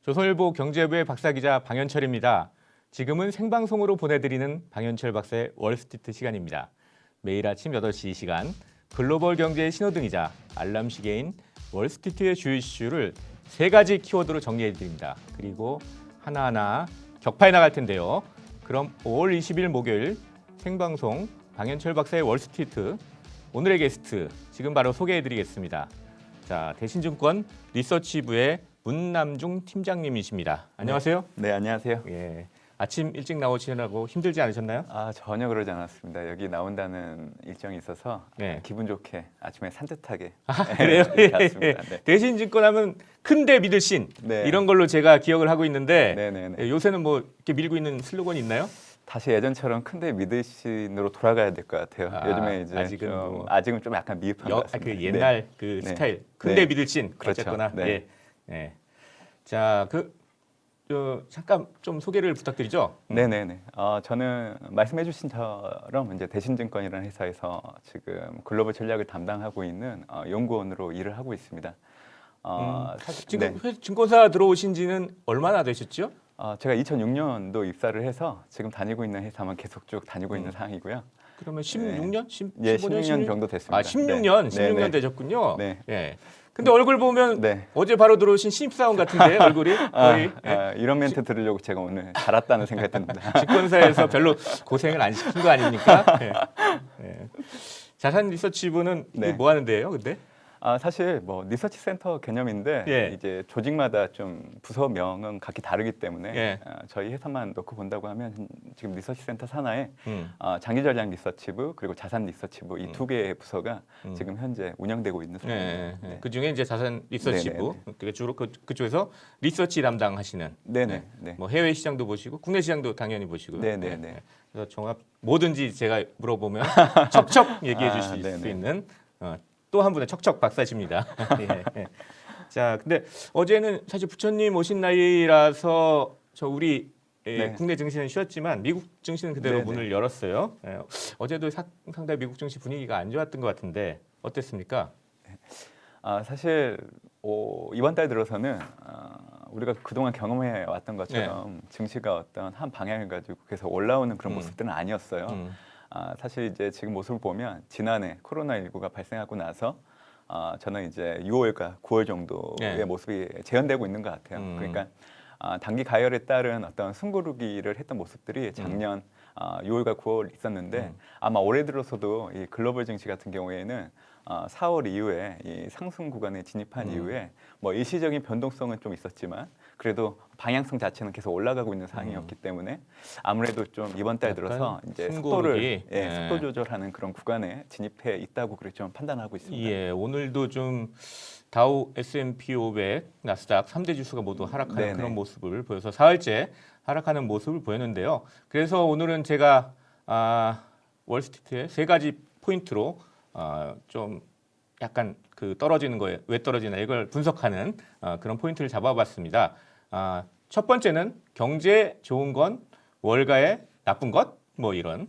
조선일보 경제부의 박사기자 방현철입니다. 지금은 생방송으로 보내드리는 방현철 박사의 월스트리트 시간입니다. 매일 아침 8시 이 시간 글로벌 경제의 신호등이자 알람 시계인 월스트리트의 주요 이슈를 3가지 키워드로 정리해드립니다. 그리고 하나하나 격파해 나갈 텐데요. 그럼 5월 20일 목요일 생방송 방현철 박사의 월스트리트 오늘의 게스트 지금 바로 소개해드리겠습니다. 자, 대신증권 리서치부의 문남중 팀장님이십니다. 안녕하세요. 네, 안녕하세요. 예, 아침 일찍 나오시느라고 힘들지 않으셨나요? 전혀 그러지 않았습니다. 여기 나온다는 일정이 있어서 네. 기분 좋게 아침에 산뜻하게 그래요? 갔습니다. 네. 대신증권하면 큰데 믿을 신 네. 이런 걸로 제가 기억을 하고 있는데 네네네. 예, 요새는 뭐 이렇게 밀고 있는 슬로건이 있나요? 다시 예전처럼 큰데 믿으신으로 돌아가야 될 것 같아요. 요즘에 이제 아직은 좀 약간 미흡한 것 같습니다. 그 옛날 네. 그 네. 스타일 큰데 네. 믿을 신 그렇죠. 어쨌거나 네. 예. 예. 자, 잠깐 좀 소개를 부탁드리죠. 네네네. 저는 말씀해주신 처럼 이제 대신증권이라는 회사에서 지금 글로벌 전략을 담당하고 있는 연구원으로 일을 하고 있습니다. 사실 지금 증권사 들어오신 지는 얼마나 되셨죠? 제가 2006년도 입사를 해서 지금 다니고 있는 회사만 계속 쭉 다니고 있는 상황이고요. 그러면 16년? 15년? 예, 16년 정도 됐습니다. 16년? 네. 16년 네. 되셨군요. 네. 예. 근데 얼굴 보면 네. 어제 바로 들어오신 신입사원 같은데 얼굴이 거의 이런 멘트 들으려고 제가 오늘 잘 왔다는 생각이 듭니다. 증권사에서 별로 고생을 안 시킨 거 아닙니까? 예. 예. 자산 리서치부는 네. 뭐 하는 데예요, 근데? 사실 뭐 리서치 센터 개념인데 예. 이제 조직마다 좀 부서명은 각기 다르기 때문에 예. 저희 회사만 놓고 본다고 하면 지금 리서치 센터 산하에 음. 장기전략 리서치부 그리고 자산 리서치부 이 두 개의 부서가 지금 현재 운영되고 있는 예, 상황입니다. 예. 그 중에 이제 자산 리서치부 그게 주로 그쪽에서 리서치 담당하시는. 네네. 예. 네. 뭐 해외 시장도 보시고 국내 시장도 당연히 보시고요. 네네네. 예. 그래서 종합 뭐든지 제가 물어보면 척척 얘기해 주실 수 네네. 있는 또 한 분의 척척 박사십니다. 예, 예. 자, 근데 어제는 사실 부처님 오신 날이라서 우리 네. 국내 증시는 쉬었지만 미국 증시는 그대로 네네. 문을 열었어요. 예. 어제도 상당히 미국 증시 분위기가 안 좋았던 것 같은데 어땠습니까? 사실 이번 달 들어서는 우리가 그동안 경험해 왔던 것처럼 증시가 어떤 한 방향을 가지고 계속 올라오는 그런 모습들은 아니었어요. 사실 이제 지금 모습을 보면 지난해 코로나19가 발생하고 나서 저는 이제 6월과 9월 정도의 모습이 재현되고 있는 것 같아요. 그러니까 단기 가열에 따른 어떤 숨고르기를 했던 모습들이 작년 6월과 9월 있었는데 아마 올해 들어서도 이 글로벌 증시 같은 경우에는 4월 이후에 이 상승 구간에 진입한 이후에 뭐 일시적인 변동성은 좀 있었지만 그래도 방향성 자체는 계속 올라가고 있는 상황이었기 때문에 아무래도 좀 이번 달 들어서 이제 속도를 속도 조절하는 그런 구간에 진입해 있다고 그렇게 좀 판단하고 있습니다. 예, 오늘도 좀 다우, S&P 500, 나스닥 3대 지수가 모두 하락하는 네네. 그런 모습을 보여서 사흘째 하락하는 모습을 보였는데요. 그래서 오늘은 제가 월스트리트의 3가지 포인트로 좀 약간 그 떨어지는 거에 왜 떨어지나 이걸 분석하는 그런 포인트를 잡아봤습니다. 첫 번째는 경제 좋은 건 월가에 나쁜 것 뭐 이런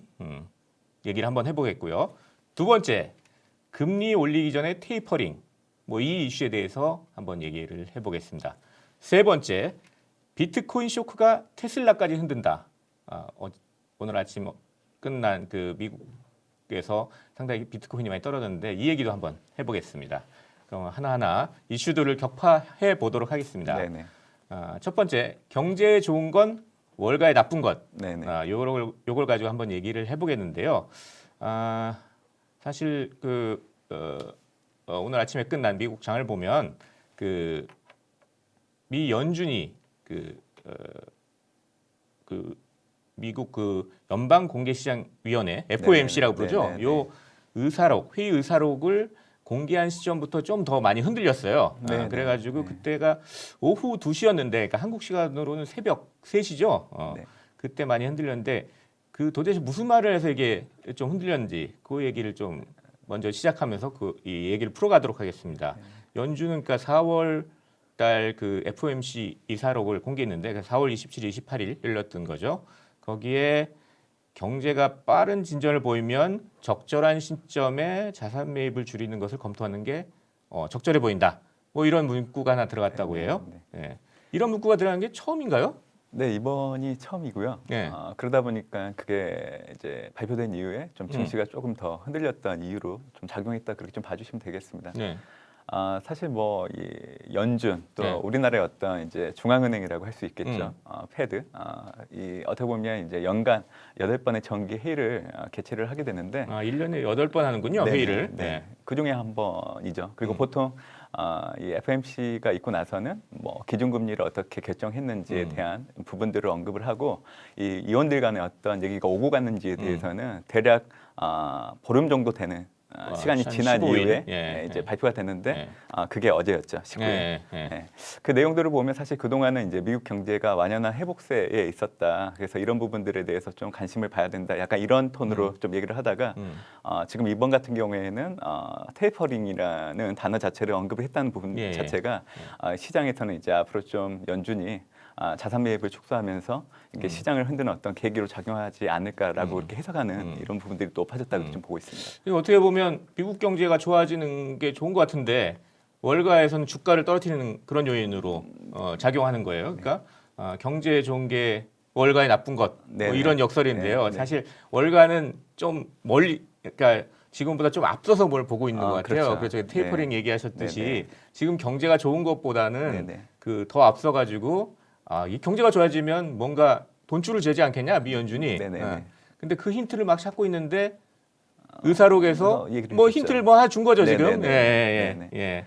얘기를 한번 해보겠고요. 두 번째 금리 올리기 전에 테이퍼링 뭐 이 이슈에 대해서 한번 얘기를 해보겠습니다. 세 번째 비트코인 쇼크가 테슬라까지 흔든다. 오늘 아침 끝난 그 미국에서 상당히 비트코인이 많이 떨어졌는데 이 얘기도 한번 해보겠습니다. 그럼 하나하나 이슈들을 격파해 보도록 하겠습니다. 네네. 첫 번째 경제에 좋은 건 월가에 나쁜 것. 네네. 요걸 가지고 한번 얘기를 해보겠는데요. 사실 오늘 아침에 끝난 미국 장을 보면 그 미 연준이 미국 연방공개시장위원회 FOMC라고 부르죠. 네네네. 요 회의 의사록을 공개한 시점부터 좀 더 많이 흔들렸어요. 네네. 그래가지고 네. 그때가 오후 2시였는데, 그러니까 한국 시간으로는 새벽 3시죠. 네. 그때 많이 흔들렸는데 그 도대체 무슨 말을 해서 이게 좀 흔들렸는지 그 얘기를 좀 먼저 시작하면서 이 얘기를 풀어가도록 하겠습니다. 연준은 그러니까 4월 달 그 FOMC 이사록을 공개했는데 4월 27일, 28일 열렸던 거죠. 거기에 경제가 빠른 진전을 보이면 적절한 시점에 자산 매입을 줄이는 것을 검토하는 게 적절해 보인다. 뭐 이런 문구가 하나 들어갔다고 해요. 예. 이런 문구가 들어가는 게 처음인가요? 네, 이번이 처음이고요. 네. 그러다 보니까 그게 이제 발표된 이후에 좀 증시가 조금 더 흔들렸던 이유로 좀 작용했다 그렇게 좀 봐주시면 되겠습니다. 네. 사실 뭐 이 연준 또 네. 우리나라의 어떤 이제 중앙은행이라고 할 수 있겠죠. 패드 이 어떻게 보면 이제 연간 8번의 정기 회의를 개최를 하게 되는데 1년에 8번 하는군요, 네네, 회의를. 네. 그 중에 한 번이죠. 그리고 보통 이 FOMC가 있고 나서는 뭐 기준금리를 어떻게 결정했는지에 대한 부분들을 언급을 하고 이 의원들 간의 어떤 얘기가 오고 갔는지에 대해서는 대략 보름 정도 되는 시간이 한 지난 15일? 이후에 예, 이제 예. 발표가 됐는데 예. 그게 어제였죠. 19일. 예, 예. 예. 그 내용들을 보면 사실 그동안은 이제 미국 경제가 완연한 회복세에 있었다. 그래서 이런 부분들에 대해서 좀 관심을 봐야 된다. 약간 이런 톤으로 좀 얘기를 하다가 지금 이번 같은 경우에는 테이퍼링이라는 단어 자체를 언급을 했다는 부분 예, 예. 자체가 시장에서는 이제 앞으로 좀 연준이 자산 매입을 축소하면서 이렇게 시장을 흔드는 어떤 계기로 작용하지 않을까라고 이렇게 해석하는 이런 부분들이 높아졌다고 좀 보고 있습니다. 그리고 어떻게 보면 미국 경제가 좋아지는 게 좋은 것 같은데 월가에서는 주가를 떨어뜨리는 그런 요인으로 작용하는 거예요. 그러니까 경제에 좋은 게 월가에 나쁜 것, 뭐 네네. 이런 역설인데요. 네네. 사실 월가는 좀 멀리, 그러니까 지금보다 좀 앞서서 뭘 보고 있는 것 같아요. 그렇죠. 그래서 테이퍼링 네. 얘기하셨듯이 네네. 지금 경제가 좋은 것보다는 네네. 그 더 앞서가지고 이 경제가 좋아지면 뭔가 돈줄을 재지 않겠냐 미 연준이. 네네네. 근데 그 힌트를 막 찾고 있는데 의사록에서 얘기를 뭐 했었죠. 힌트를 뭐 하나 준 거죠 지금. 네네네. 예. 네네. 예.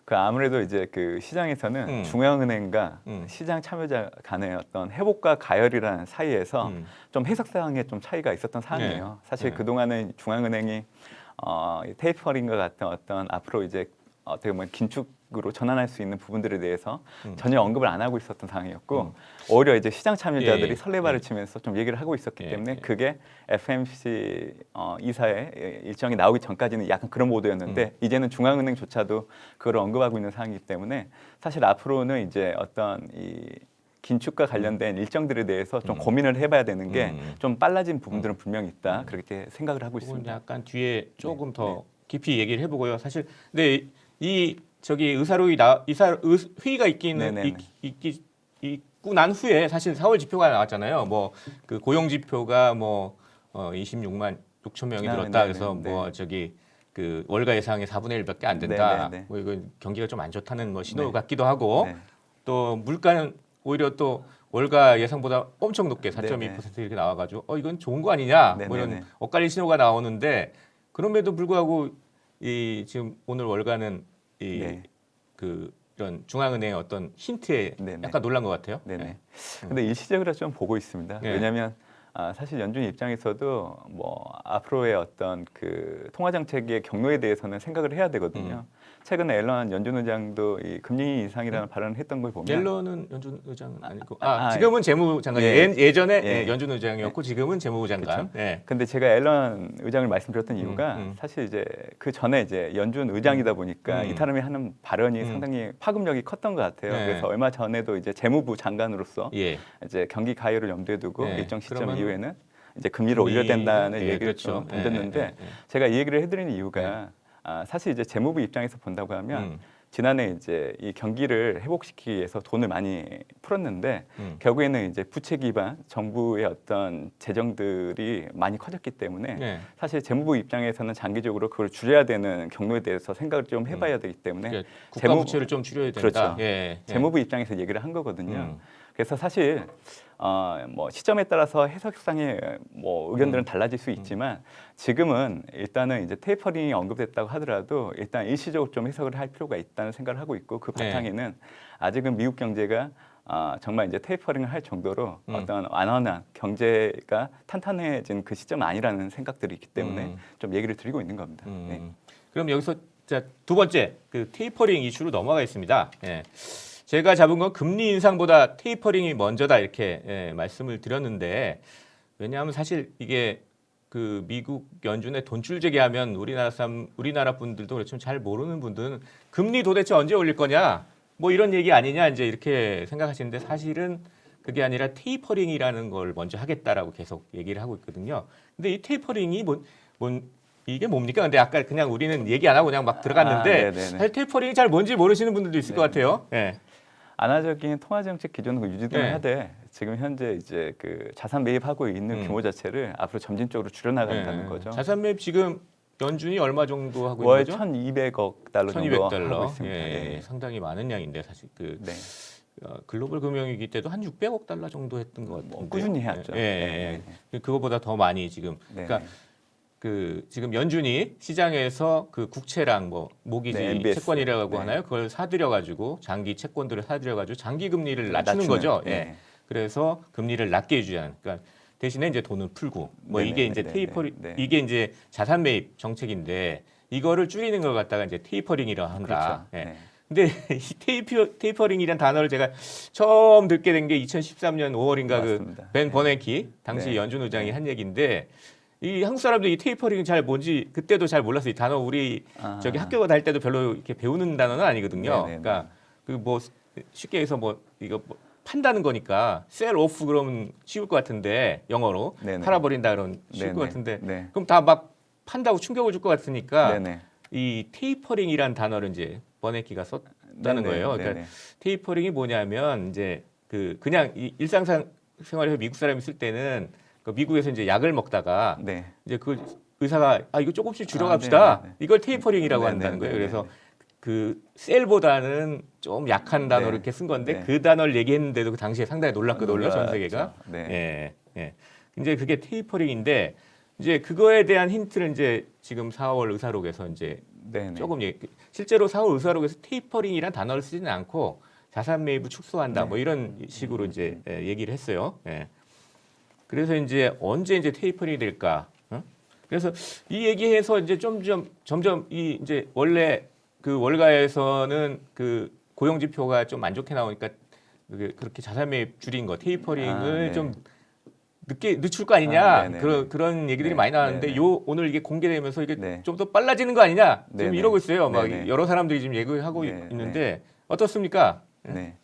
그 아무래도 이제 그 시장에서는 중앙은행과 시장 참여자 간의 어떤 회복과 가열이라는 사이에서 좀 해석 사항에 좀 차이가 있었던 사안이에요. 사실 그 동안은 중앙은행이 이 테이퍼링과 같은 어떤 앞으로 이제 어떻게 보면 긴축으로 전환할 수 있는 부분들에 대해서 전혀 언급을 안 하고 있었던 상황이었고 오히려 이제 시장 참여자들이 예, 설레발을 치면서 좀 얘기를 하고 있었기 예, 때문에 예. 그게 FMC 이사의 일정이 나오기 전까지는 약간 그런 모드였는데 이제는 중앙은행조차도 그걸 언급하고 있는 상황이기 때문에 사실 앞으로는 이제 어떤 이 긴축과 관련된 일정들에 대해서 좀 고민을 해봐야 되는 게 좀 빨라진 부분들은 분명히 있다 그렇게 생각을 하고 그건 있습니다. 약간 뒤에 조금 더 네. 깊이 얘기를 해보고요. 사실 근데 이 저기 회의가 네네네. 있고 난 후에 사실 4월 지표가 나왔잖아요. 뭐 그 고용 지표가 뭐 26만 6천 명이 늘었다. 네네네. 그래서 뭐 네. 저기 그 월가 예상의 4분의 1밖에 안 된다. 네네네. 뭐 이건 경기가 좀 안 좋다는 뭐 신호 네. 같기도 하고 네. 또 물가는 오히려 또 월가 예상보다 엄청 높게 4.2% 네네. 이렇게 나와가지고 이건 좋은 거 아니냐 뭐 이런 네네네. 엇갈린 신호가 나오는데 그럼에도 불구하고 이 지금 오늘 월가는 이 네. 그 이런 중앙은행의 어떤 힌트에 네네. 약간 놀란 것 같아요. 네네. 근데 일시적으로 좀 보고 있습니다. 네. 왜냐하면 사실 연준 입장에서도 뭐 앞으로의 어떤 그 통화 정책의 경로에 대해서는 생각을 해야 되거든요. 최근에 앨런 연준 의장도 이 금리 인상이라는 발언을 했던 걸 보면 옐런은 연준 의장은 아니고 아, 지금은 재무부 장관 예. 예전에 예. 연준 의장이었고 지금은 재무부 장관. 예. 근데 제가 앨런 의장을 말씀드렸던 이유가 사실 이제 그 전에 이제 연준 의장이다 보니까 이 사람이 하는 발언이 상당히 파급력이 컸던 것 같아요. 네. 그래서 얼마 전에도 이제 재무부 장관으로서 예. 이제 경기 가열을 염두에 두고 네. 일정 시점 그러면 이후에는 이제 금리를 올려야 된다는 예, 얘기를 그렇죠. 좀 던졌는데 예, 예, 예. 제가 이 얘기를 해드리는 이유가 사실 이제 재무부 입장에서 본다고 하면 지난해 이제 이 경기를 회복시키기 위해서 돈을 많이 풀었는데 결국에는 이제 부채 기반 정부의 어떤 재정들이 많이 커졌기 때문에 네. 사실 재무부 입장에서는 장기적으로 그걸 줄여야 되는 경로에 대해서 생각을 좀 해봐야 되기 때문에 그러니까 국가 부채를 좀 줄여야 된다. 그렇죠. 예, 예. 재무부 입장에서 얘기를 한 거거든요. 그래서 사실 뭐 시점에 따라서 해석상의 뭐 의견들은 달라질 수 있지만 지금은 일단은 이제 테이퍼링이 언급됐다고 하더라도 일단 일시적으로 좀 해석을 할 필요가 있다는 생각을 하고 있고 그 네. 바탕에는 아직은 미국 경제가 정말 이제 테이퍼링을 할 정도로 어떤 완화나 경제가 탄탄해진 그 시점은 아니라는 생각들이 있기 때문에 좀 얘기를 드리고 있는 겁니다. 네. 그럼 여기서 자, 두 번째 그 테이퍼링 이슈로 넘어가겠습니다. 예. 제가 잡은 건 금리 인상보다 테이퍼링이 먼저다 이렇게 말씀을 드렸는데 왜냐하면 사실 이게 그 미국 연준의 돈줄 재기하면 우리나라 분들도 그렇지만 잘 모르는 분들은 금리 도대체 언제 올릴 거냐 뭐 이런 얘기 아니냐 이제 이렇게 생각하시는데 사실은 그게 아니라 테이퍼링이라는 걸 먼저 하겠다라고 계속 얘기를 하고 있거든요. 근데 이 테이퍼링이 이게 뭡니까? 근데 아까 그냥 우리는 얘기 안 하고 그냥 막 들어갔는데 네네네. 사실 테이퍼링이 잘 뭔지 모르시는 분들도 있을 것 같아요. 예. 안화적인 통화 정책 기조는 유지는 네. 하되 지금 현재 이제 그 자산 매입하고 있는 규모 자체를 앞으로 점진적으로 줄여나간다는 거죠. 자산 매입 지금 연준이 얼마 정도 하고 월 있는 거죠? 1,200억 달러 정도 1,200달러. 하고 있습니다. 예, 네. 상당히 많은 양인데 사실 그 네. 글로벌 금융위기 때도 한 600억 달러 정도 했던 것 같은데. 뭐 꾸준히 해왔죠. 예, 예, 예. 그거보다 더 많이 지금. 네. 그러니까 그 지금 연준이 시장에서 그 국채랑 뭐 모기지 네, MBS. 채권이라고 네. 하나요? 그걸 사들여 가지고 장기 채권들을 사들여 가지고 장기 금리를 낮추는 거죠. 예. 네. 그래서 금리를 낮게 유지하는. 그러니까 대신에 이제 돈을 풀고 뭐 네네, 이게 이제 네네, 테이퍼링 네. 이게 이제 자산 매입 정책인데 이거를 줄이는 걸 갖다가 이제 테이퍼링이라고 한다. 그렇죠. 예. 네. 근데 이 테이퍼링이란 단어를 제가 처음 듣게 된 게 2013년 5월인가 그 맞습니다. 벤 네. 버네키 당시 네. 연준 의장이 네. 한 얘기인데 이 한국 사람들이 이 테이퍼링 잘 뭔지 그때도 잘 몰랐어요. 이 단어 우리 아. 저기 학교 다닐 때도 별로 이렇게 배우는 단어는 아니거든요. 네네네. 그러니까 그 뭐 쉽게 해서 뭐 이거 뭐 판다는 거니까 sell off 그러면 쉬울 것 같은데 영어로 네네. 팔아버린다 그러면 쉬울 것 네네. 같은데 네. 그럼 다 막 판다고 충격을 줄 것 같으니까 네네. 이 테이퍼링이란 단어를 이제 버네키가 썼다는 네네. 거예요. 그러니까 네네. 테이퍼링이 뭐냐면 이제 그 그냥 이 일상생활에서 미국 사람이 쓸 때는 그 미국에서 이제 약을 먹다가 네. 이제 그 의사가 이거 조금씩 줄여갑시다. 네네네. 이걸 테이퍼링이라고 네네네. 한다는 거예요. 그래서 네네. 그 셀보다는 좀 약한 단어를 네. 이렇게 쓴 건데 네. 그 단어를 얘기했는데도 그 당시에 상당히 놀랐거든요. 전 세계가. 네. 예, 예. 이제 그게 테이퍼링인데 이제 그거에 대한 힌트를 이제 지금 4월 의사록에서 이제 네네. 조금 실제로 4월 의사록에서 테이퍼링이란 단어를 쓰지는 않고 자산 매입을 축소한다 네. 뭐 이런 식으로 이제 얘기를 했어요. 예. 그래서 이제 언제 이제 테이퍼링이 될까? 어? 그래서 이 얘기해서 이제 점점 이 이제 원래 그 월가에서는 그 고용 지표가 좀 안 좋게 나오니까 그렇게 자산 매입 줄인 거 테이퍼링을 네. 좀 늦게 늦출 거 아니냐 네네. 그런 얘기들이 네. 많이 나왔는데 네네. 요 오늘 이게 공개되면서 이게 네. 좀 더 빨라지는 거 아니냐 지금 네네. 이러고 있어요. 막 네네. 여러 사람들이 지금 얘기하고 네. 있는데 어떻습니까? 네.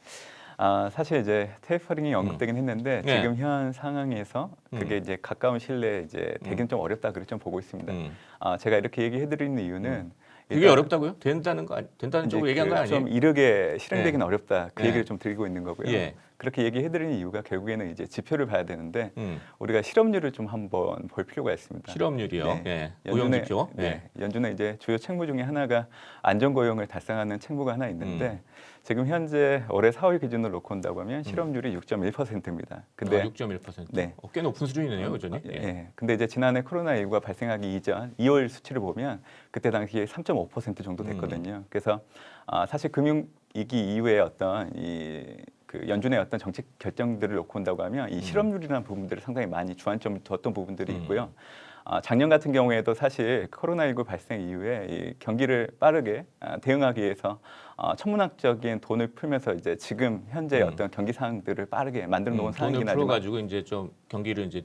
사실 이제 테이퍼링이 언급되긴 했는데 네. 지금 현 상황에서 그게 이제 가까운 시일내에 이제 되긴 좀 어렵다 그렇게 좀 보고 있습니다. 제가 이렇게 얘기해드리는 이유는 그게 일단 어렵다고요? 된다는 쪽으로 이제 얘기한 거 아니에요? 좀 이르게 실행되기는 어렵다 그 네. 얘기를 좀 드리고 있는 거고요. 예. 그렇게 얘기해드리는 이유가 결국에는 이제 지표를 봐야 되는데 음. 우리가 실업률을 좀 한번 볼 필요가 있습니다. 실업률이요. 네. 예. 고용지표. 네. 연준의 이제 주요 책무 중에 하나가 안정고용을 달성하는 책무가 하나 있는데 지금 현재 올해 4월 기준으로 놓고 온다고 하면 실업률이 6.1%입니다. 근데 6.1%. 네. 꽤 높은 수준이네요, 여전히. 예. 근데 이제 지난해 코로나19가 발생하기 이전 2월 수치를 보면 그때 당시에 3.5% 정도 됐거든요. 그래서 사실 금융위기 이후에 어떤 그 연준의 어떤 정책 결정들을 놓고 온다고 하면 이 실업률이라는 부분들을 상당히 많이 주안점을 두었던 부분들이 있고요. 작년 같은 경우에도 사실 코로나19 발생 이후에 이 경기를 빠르게 대응하기 위해서 천문학적인 돈을 풀면서 이제 지금 현재 어떤 경기 상황들을 빠르게 만들어 놓은 상황이긴 돈을 하지만 풀어가지고 이제 좀 경기를 이제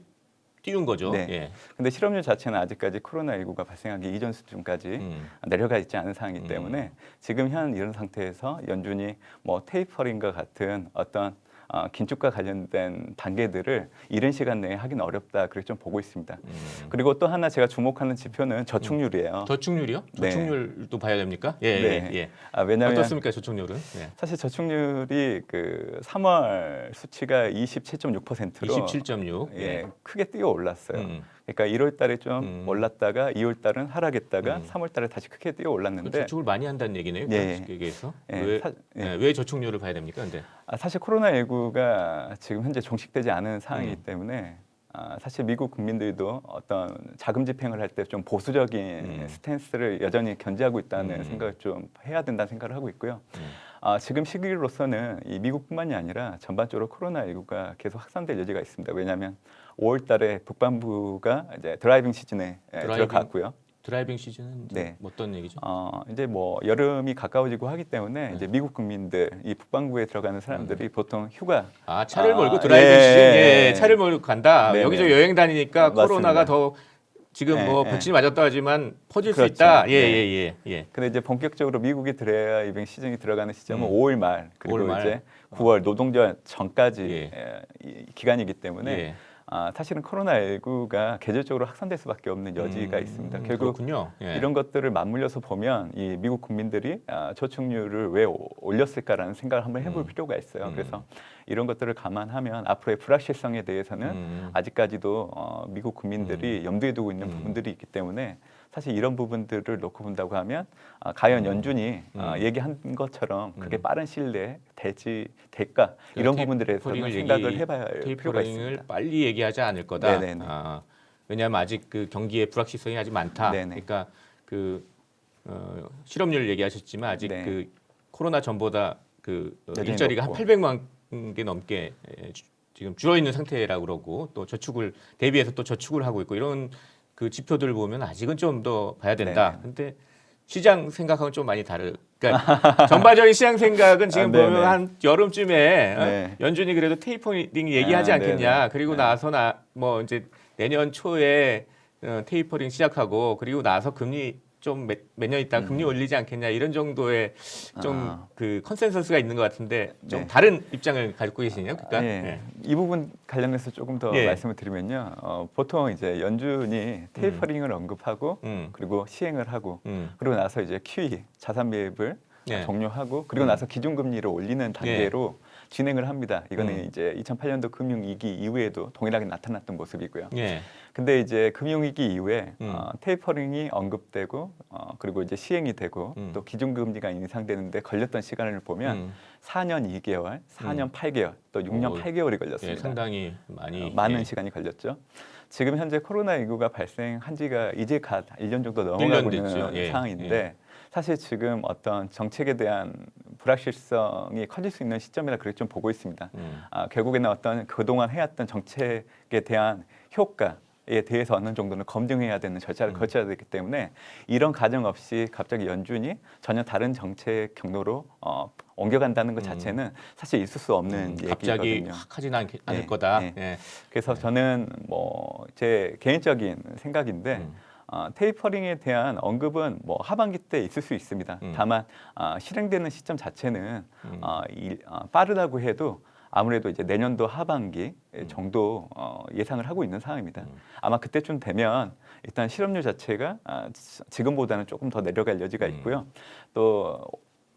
띄운 거죠. 네. 예. 근데 실업률 자체는 아직까지 코로나19가 발생하기 이전 수준까지 내려가 있지 않은 상황이기 때문에 지금 현 이런 상태에서 연준이 뭐 테이퍼링과 같은 어떤 긴축과 관련된 단계들을 이른 시간 내에 하기는 어렵다 그렇게 좀 보고 있습니다. 그리고 또 하나 제가 주목하는 지표는 저축률이에요. 저축률이요? 네. 저축률도 봐야 됩니까? 예, 네. 예, 예. 왜냐하면 어떻습니까, 저축률은? 예. 사실 저축률이 그 3월 수치가 27.6%로 27.6. 예, 크게 뛰어 올랐어요. 음. 그러니까 1월 달에 좀 올랐다가 2월 달은 하락했다가 3월 달에 다시 크게 뛰어 그 올랐는데 저축을 많이 한다는 얘기네요. 예. 쉽게 얘기해서. 예, 왜 저축률을 봐야 됩니까? 근데 사실 코로나19가 지금 현재 종식되지 않은 상황이기 때문에 사실 미국 국민들도 어떤 자금 집행을 할 때 좀 보수적인 스탠스를 여전히 견지하고 있다는 생각을 좀 해야 된다는 생각을 하고 있고요. 지금 시기로서는 이 미국뿐만이 아니라 전반적으로 코로나19가 계속 확산될 여지가 있습니다. 왜냐하면 5월달에 북반부가 이제 드라이빙 시즌에 들어갔고요. 드라이빙 시즌은 네. 어떤 얘기죠? 이제 뭐 여름이 가까워지고 하기 때문에 이제 미국 국민들 이 북반구에 들어가는 사람들이 보통 휴가 차를 몰고 드라이빙 시즌, 예, 차를 몰고 간다. 네네. 여기저기 여행 다니니까 맞습니다. 코로나가 더 지금 네, 뭐 네. 백신이 맞았다 하지만 퍼질 그렇죠. 수 있다. 예, 네. 예, 예, 예. 근데 이제 본격적으로 미국이 드라이빙 시즌이 들어가는 시점은 5월 말 그리고 5월 말. 이제 9월 노동절 전까지 예. 이 기간이기 때문에 예. 사실은 코로나19가 계절적으로 확산될 수밖에 없는 여지가 있습니다. 결국 그렇군요. 예. 이런 것들을 맞물려서 보면 이 미국 국민들이 저축률을 왜 올렸을까라는 생각을 한번 해볼 필요가 있어요. 그래서 이런 것들을 감안하면 앞으로의 불확실성에 대해서는 아직까지도 미국 국민들이 염두에 두고 있는 부분들이 있기 때문에 사실 이런 부분들을 놓고 본다고 하면 과연 연준이 얘기한 것처럼 그게 빠른 시일 내에 될까 이런 부분들에 대해서는 생각을 해봐야 할 필요가 있습니다. 테이퍼링을 빨리 얘기하지 않을 거다. 네네네. 왜냐하면 아직 그 경기의 불확실성이 아직 많다. 네네. 그러니까 그 실업률 얘기하셨지만 아직 네. 그 코로나 전보다 그 여전히 일자리가 한 높고. 800만 개 넘게 지금 줄어 있는 상태라고 그러고 또 저축을 대비해서 또 저축을 하고 있고 이런 그 지표들을 보면 아직은 좀 더 봐야 된다. 네네. 근데 시장 생각하고는 좀 많이 그러니까 전반적인 시장 생각은 지금 네네. 보면 한 여름쯤에 네. 연준이 그래도 테이퍼링 얘기하지 않겠냐. 네네. 그리고 네. 나서 뭐 이제 내년 초에 테이퍼링 시작하고 그리고 나서 금리 좀 몇 년 있다 금리 올리지 않겠냐 이런 정도의 좀 그 컨센서스가 있는 것 같은데 좀 네. 다른 입장을 가지고 계시네요. 그러니까 예. 이 부분 관련해서 조금 더 예. 말씀을 드리면요. 보통 이제 연준이 테이퍼링을 언급하고 그리고 시행을 하고 그리고 나서 이제 QE 자산 매입을 예. 종료하고 그리고 나서 기준금리를 올리는 단계로 진행을 합니다. 이거는 이제 2008년도 금융위기 이후에도 동일하게 나타났던 모습이고요. 예. 근데 이제 금융위기 이후에 테이퍼링이 언급되고 그리고 이제 시행이 되고 또 기준금리가 인상되는데 걸렸던 시간을 보면 4년 2개월, 4년 8개월, 또 6년 8개월이 예, 걸렸습니다. 상당히 많이 많은 예. 시간이 걸렸죠. 지금 현재 코로나19가 발생한 지가 이제 갓 1년 정도 1년 넘어가고 됐죠. 있는 예, 상황인데 사실 지금 어떤 정책에 대한 불확실성이 커질 수 있는 시점이라 그렇게 좀 보고 있습니다. 결국에는 어떤 그동안 해왔던 정책에 대한 효과에 대해서 어느 정도는 검증해야 되는 절차를 거쳐야 되기 때문에 이런 과정 없이 갑자기 연준이 전혀 다른 정책 경로로 옮겨간다는 것 자체는 사실 있을 수 없는 갑자기 얘기거든요. 확 하지는 않을 예, 거다. 예. 예. 그래서 저는 뭐 제 개인적인 생각인데 테이퍼링에 대한 언급은 뭐 하반기 때 있을 수 있습니다. 다만 실행되는 시점 자체는 빠르다고 해도 아무래도 이제 내년도 하반기 정도 예상을 하고 있는 상황입니다. 아마 그때쯤 되면 일단 실업률 자체가 지금보다는 조금 더 내려갈 여지가 있고요. 또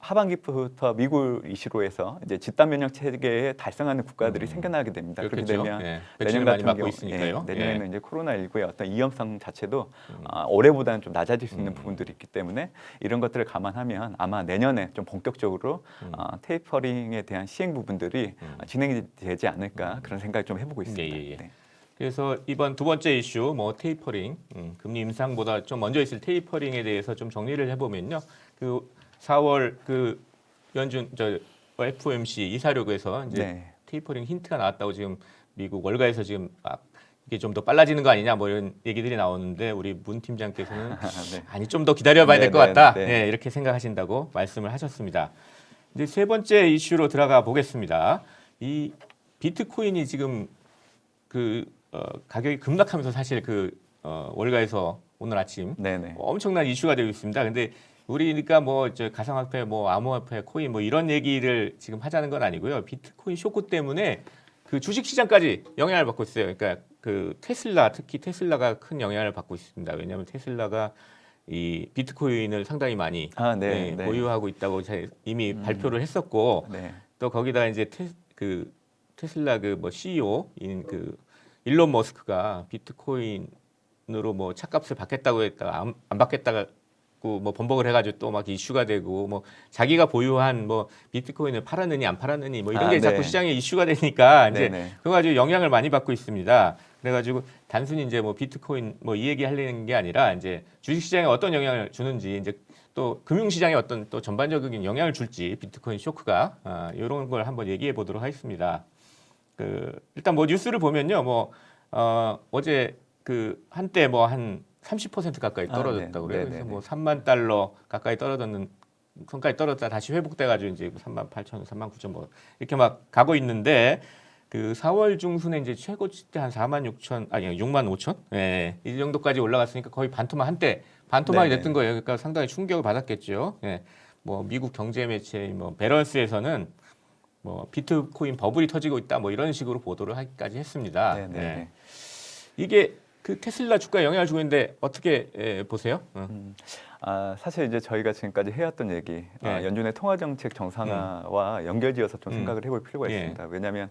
하반기부터 미국 이슈로 해서 이제 집단 면역 체계에 달성하는 국가들이 생겨나게 됩니다. 그렇게 그렇겠죠. 되면 예. 내년 배치를 많이 같은 받고 경우 있으니까요. 내년에는 예. 이제 코로나19의 어떤 위험성 자체도 올해보다는 좀 낮아질 수 있는 부분들이 있기 때문에 이런 것들을 감안하면 아마 내년에 좀 본격적으로 테이퍼링에 대한 시행 부분들이 진행이 되지 않을까 그런 생각을 좀 해보고 있습니다. 예, 예. 네. 그래서 이번 두 번째 이슈 뭐 테이퍼링 금리 인상보다 좀 먼저 있을 테이퍼링에 대해서 좀 정리를 해보면요. 그 4월 그 연준 FOMC 이사료에서 이제 네. 테이퍼링 힌트가 나왔다고 지금 미국 월가에서 지금 막 이게 좀 더 빨라지는 거 아니냐 뭐 이런 얘기들이 나오는데 우리 문 팀장께서는 네. 아니 좀 더 기다려봐야 될 것 네, 같다. 네, 네. 예, 이렇게 생각하신다고 말씀을 하셨습니다. 이제 세 번째 이슈로 들어가 보겠습니다. 이 비트코인이 지금 그 가격이 급락하면서 사실 그 월가에서 오늘 아침 네네. 엄청난 이슈가 되고 있습니다. 근데 우리니까 뭐 저 가상화폐, 뭐 암호화폐, 코인 뭐 이런 얘기를 지금 하자는 건 아니고요. 비트코인 쇼크 때문에 그 주식 시장까지 영향을 받고 있어요. 그러니까 그 테슬라 특히 테슬라가 큰 영향을 받고 있습니다. 왜냐하면 테슬라가 이 비트코인을 상당히 많이 네. 보유하고 있다고 이미 발표를 했었고 네. 또 거기다 이제 테슬라 그 뭐 CEO인 그 일론 머스크가 비트코인으로 뭐 차값을 받겠다고 했다가 안 받겠다고 뭐 번복을 해가지고 또 막 이슈가 되고 뭐 자기가 보유한 뭐 비트코인을 팔았느니 안 팔았느니 뭐 이런 게 네. 자꾸 시장에 이슈가 되니까 이제 네네. 그거 가지고 영향을 많이 받고 있습니다. 그래가지고 단순히 이제 뭐 비트코인 뭐 이 얘기 하려는 게 아니라 이제 주식시장에 어떤 영향을 주는지 이제 또 금융시장에 어떤 또 전반적인 영향을 줄지 비트코인 쇼크가 이런 걸 한번 얘기해 보도록 하겠습니다. 그 일단 뭐 뉴스를 보면요, 뭐 어제 그 한때 뭐 한 30% 가까이 떨어졌다고 그래요. 그래서 뭐 3만 달러 가까이 떨어졌는 선까지 떨어졌다 다시 회복돼가지고 이제 3만 8천, 3만 9천 뭐 이렇게 막 가고 있는데 그 4월 중순에 이제 최고치 때 한 4만 6천 아니 6만 5천, 예, 이 정도까지 올라갔으니까 거의 반토막 한때 반토막이 네네. 됐던 거예요. 그러니까 상당히 충격을 받았겠죠. 예, 뭐 미국 경제 매체 뭐 베런스에서는 뭐 비트코인 버블이 터지고 있다 뭐 이런 식으로 보도를 하기까지 했습니다. 네네. 네. 이게 그 테슬라 주가에 영향을 주고 있는데 어떻게 보세요? 사실 이제 저희가 지금까지 해왔던 얘기, 예. 연준의 통화 정책 정상화와 연결지어서 좀 생각을 해볼 필요가 예. 있습니다. 왜냐하면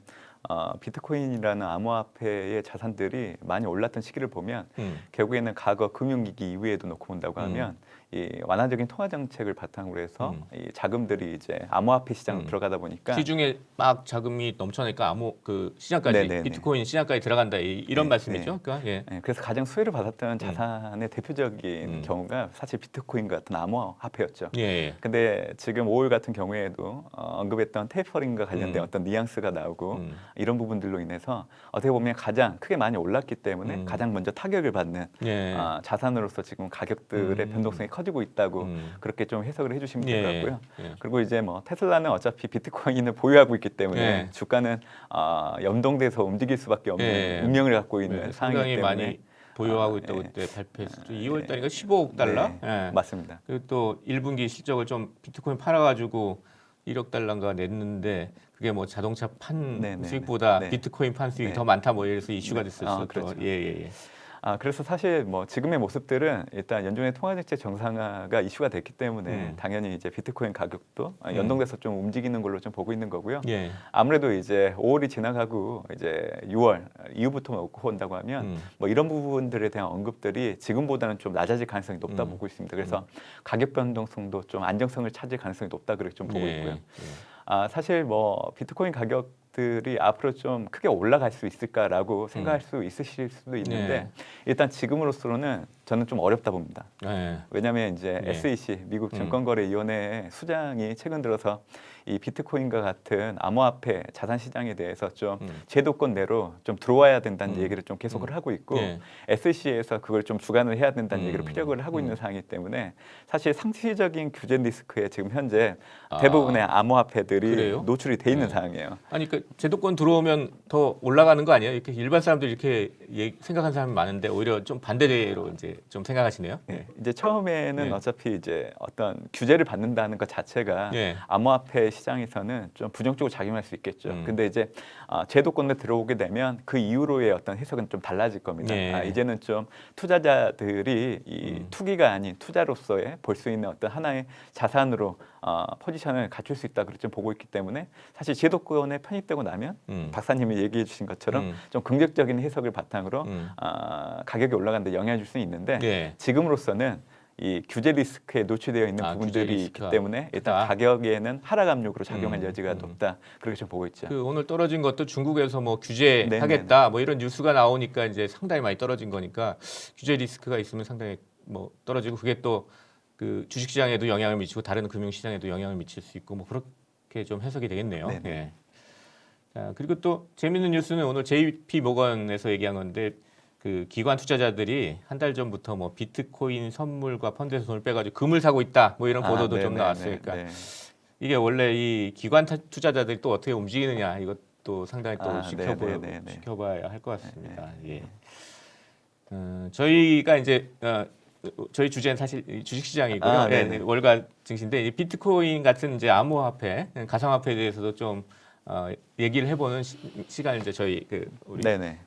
비트코인이라는 암호화폐의 자산들이 많이 올랐던 시기를 보면 결국에는 과거 금융위기 이후에도 놓고 본다고 하면 이 완화적인 통화 정책을 바탕으로 해서 이 자금들이 이제 암호화폐 시장으로 들어가다 보니까 시중에 막 자금이 넘쳐나니까 아무 그 시장까지 네네네. 비트코인 시장까지 들어간다 이런 네, 말씀이죠. 그러니까 예. 그래서 가장 수혜를 받았던 자산의 대표적인 경우가 사실 비트코인 같은 암호화폐였죠. 예. 근데 지금 5월 같은 경우에도 언급했던 테이퍼링과 관련된 어떤 뉘앙스가 나오고 이런 부분들로 인해서 어떻게 보면 가장 크게 많이 올랐기 때문에 가장 먼저 타격을 받는 예. 자산으로서 지금 가격들의 변동성이 커지고 있다고 그렇게 좀 해석을 해주시면 될 것 예. 같고요. 예. 그리고 이제 뭐 테슬라는 어차피 비트코인을 보유하고 있기 때문에 예. 주가는 연동돼서 움직일 수밖에 없는 예. 운명을 갖고 있는 네, 상황이기 상당히 때문에 많이 보유하고 있다고 예. 그때 발표했었죠. 2월 달인가 15억 달러. 네, 예. 맞습니다. 그리고 또 1분기 실적을 좀 비트코인 팔아가지고 1억 달러인가 냈는데 그게 뭐 자동차 판 네네네. 수익보다 네. 비트코인 판 수익이 네. 더 많다 뭐 이래서 이슈가 네. 됐었죠. 그렇죠. 예. 그래서 사실 뭐 지금의 모습들은 일단 연준의 통화정책 정상화가 이슈가 됐기 때문에 당연히 이제 비트코인 가격도 연동돼서 좀 움직이는 걸로 좀 보고 있는 거고요. 예. 아무래도 이제 5월이 지나가고 이제 6월 이후부터 놓고 본다고 하면 뭐 이런 부분들에 대한 언급들이 지금보다는 좀 낮아질 가능성이 높다 보고 있습니다. 그래서 가격 변동성도 좀 안정성을 찾을 가능성이 높다 그렇게 좀 보고 예. 있고요. 사실 뭐 비트코인 가격들이 앞으로 좀 크게 올라갈 수 있을까라고 생각할 수 있으실 수도 있는데 일단 지금으로서는 저는 좀 어렵다 봅니다. 예. 왜냐하면 이제 예. SEC 미국 증권거래위원회 수장이 최근 들어서 이 비트코인과 같은 암호화폐 자산 시장에 대해서 좀 제도권 내로 좀 들어와야 된다는 얘기를 좀 계속을 하고 있고 예. SEC에서 그걸 좀 주관을 해야 된다는 얘기를 피력을 하고 있는 상황이기 때문에 사실 상시적인 규제 리스크에 지금 현재 대부분의 암호화폐들이 그래요? 노출이 돼 있는 네. 상황이에요. 아니 그 제도권 들어오면 더 올라가는 거 아니에요? 이렇게 일반 사람들이 이렇게 생각하는 사람이 많은데 오히려 좀 반대로 이제 좀 생각하시네요. 네. 이제 처음에는 네. 어차피 이제 어떤 규제를 받는다는 것 자체가 네. 암호화폐 시장에서는 좀 부정적으로 작용할 수 있겠죠. 근데 이제 제도권에 들어오게 되면 그 이후로의 어떤 해석은 좀 달라질 겁니다. 네. 이제는 좀 투자자들이 이 투기가 아닌 투자로서의 볼 수 있는 어떤 하나의 자산으로 포지션을 갖출 수 있다 그렇게 좀 보고 있기 때문에 사실 제도권에 편입되고 나면 박사님이 얘기해 주신 것처럼 좀 긍정적인 해석을 바탕으로 가격이 올라가는데 영향을 줄 수는 있는데 네. 지금으로서는 이 규제 리스크에 노출되어 있는 규제 부분들이 리스크가 있기 때문에 일단 크다. 가격에는 하락 압력으로 작용할 여지가 높다 그렇게 좀 보고 있죠. 그 오늘 떨어진 것도 중국에서 뭐 네네네. 규제하겠다 뭐 이런 뉴스가 나오니까 이제 상당히 많이 떨어진 거니까 규제 리스크가 있으면 상당히 뭐 떨어지고 그게 또 그 주식시장에도 영향을 미치고 다른 금융시장에도 영향을 미칠 수 있고 뭐 그렇게 좀 해석이 되겠네요. 네네. 예. 자, 그리고 또 재밌는 뉴스는 오늘 JP 모건에서 얘기한 건데 그 기관 투자자들이 한 달 전부터 뭐 비트코인 선물과 펀드에서 돈을 빼가지고 금을 사고 있다 뭐 이런 보도도 좀 나왔어요. 그러니까 이게 원래 이 기관 투자자들이 또 어떻게 움직이느냐 이것도 상당히 또 지켜봐야 할 것 같습니다. 예. 저희가 이제 저희 주제는 사실 주식시장이고요. 월가 증시인데 이 비트코인 같은 이제 암호화폐, 가상화폐에 대해서도 좀 얘기를 해보는 시간을 이제 저희 우리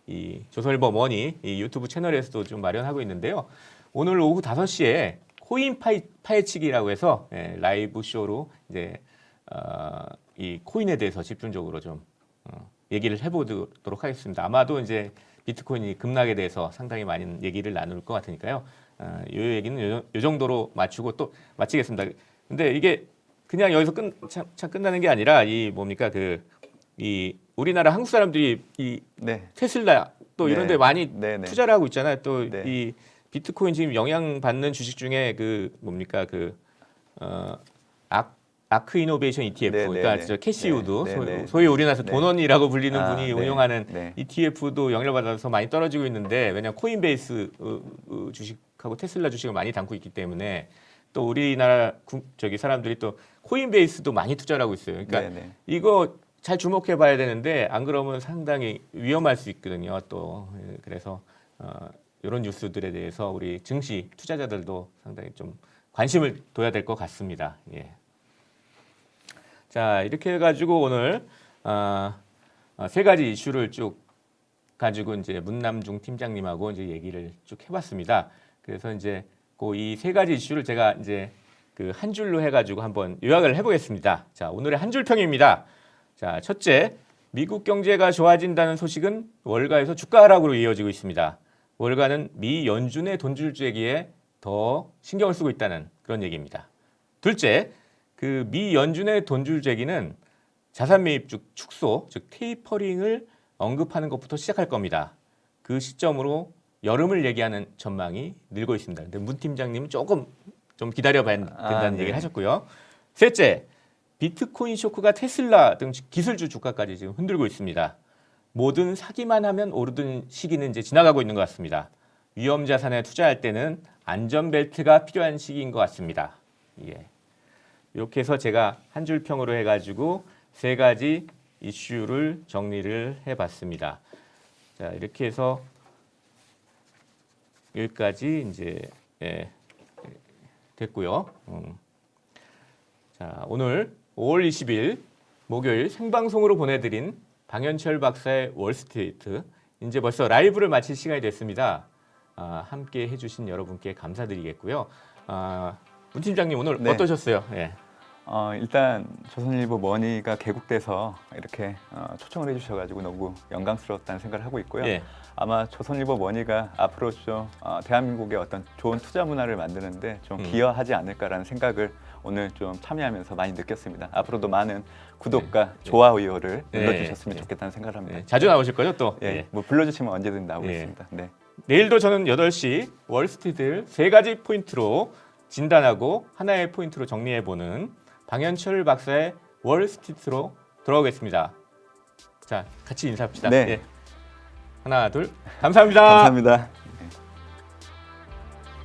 이 조선일보 머니 이 유튜브 채널에서도 좀 마련하고 있는데요. 오늘 오후 5시에 코인 파헤치기라고 해서 라이브 쇼로 이제 이 코인에 대해서 집중적으로 좀 얘기를 해보도록 하겠습니다. 아마도 이제 비트코인이 급락에 대해서 상당히 많은 얘기를 나눌 것 같으니까요. 이 얘기는 요 정도로 마치고 또 마치겠습니다. 근데 이게 그냥 여기서 끝나는 게 아니라 이 뭡니까 이 우리나라 한국 사람들이 이 테슬라 또 이런 데 많이 투자를 하고 있잖아요. 또 이 비트코인 지금 영향받는 주식 중에 그 뭡니까 아크 이노베이션 ETF, 그러니까 캐시우드, 소위 우리나라에서 돈원이라고 불리는 분이 운영하는 ETF도 영향을 받아서 많이 떨어지고 있는데 왜냐하면 코인베이스 주식하고 테슬라 주식을 많이 담고 있기 때문에 또 우리나라 사람들이 또 코인베이스도 많이 투자를 하고 있어요. 그러니까 이거 잘 주목해봐야 되는데 안 그러면 상당히 위험할 수 있거든요. 또 그래서 이런 뉴스들에 대해서 우리 증시 투자자들도 상당히 좀 관심을 둬야 될 것 같습니다. 예. 자, 이렇게 해가지고 오늘 세 가지 이슈를 쭉 가지고 이제 문남중 팀장님하고 이제 얘기를 쭉 해봤습니다. 그래서 이제 그 이 세 가지 이슈를 제가 이제 그 한 줄로 해가지고 한번 요약을 해보겠습니다. 자, 오늘의 한 줄 평입니다. 자, 첫째, 미국 경제가 좋아진다는 소식은 월가에서 주가 하락으로 이어지고 있습니다. 월가는 미 연준의 돈줄주기에 더 신경을 쓰고 있다는 그런 얘기입니다. 둘째, 그 미 연준의 돈줄 재기는 자산 매입 축소, 즉 테이퍼링을 언급하는 것부터 시작할 겁니다. 그 시점으로 여름을 얘기하는 전망이 늘고 있습니다. 근데 문 팀장님은 조금 좀 기다려봐야 된다는 얘기를 하셨고요. 셋째, 비트코인 쇼크가 테슬라 등 기술주 주가까지 지금 흔들고 있습니다. 뭐든 사기만 하면 오르던 시기는 이제 지나가고 있는 것 같습니다. 위험 자산에 투자할 때는 안전벨트가 필요한 시기인 것 같습니다. 예. 이렇게 해서 제가 한 줄 평으로 해가지고 세 가지 이슈를 정리를 해봤습니다. 자, 이렇게 해서 여기까지 이제 됐고요. 자, 오늘 5월 20일 목요일 생방송으로 보내드린 방현철 박사의 월스트리트 이제 벌써 라이브를 마칠 시간이 됐습니다. 함께 해주신 여러분께 감사드리겠고요. 문 팀장님 오늘 네. 어떠셨어요? 예. 일단 조선일보 머니가 개국돼서 이렇게 초청을 해주셔가지고 너무 영광스러웠다는 생각을 하고 있고요. 예. 아마 조선일보 머니가 앞으로 좀 대한민국의 어떤 좋은 투자 문화를 만드는데 좀 기여하지 않을까라는 생각을 오늘 좀 참여하면서 많이 느꼈습니다. 앞으로도 많은 구독과 좋아요를 눌러주셨으면 좋겠다는 생각을 합니다. 자주 나오실 거죠 또? 예, 뭐 불러주시면 언제든 나오겠습니다. 네. 내일도 저는 8시 월스트리트 세 가지 포인트로 진단하고 하나의 포인트로 정리해보는 방현철 박사의 월스트리트로 돌아오겠습니다. 자, 같이 인사합시다. 네. 예. 하나, 둘, 감사합니다. 감사합니다.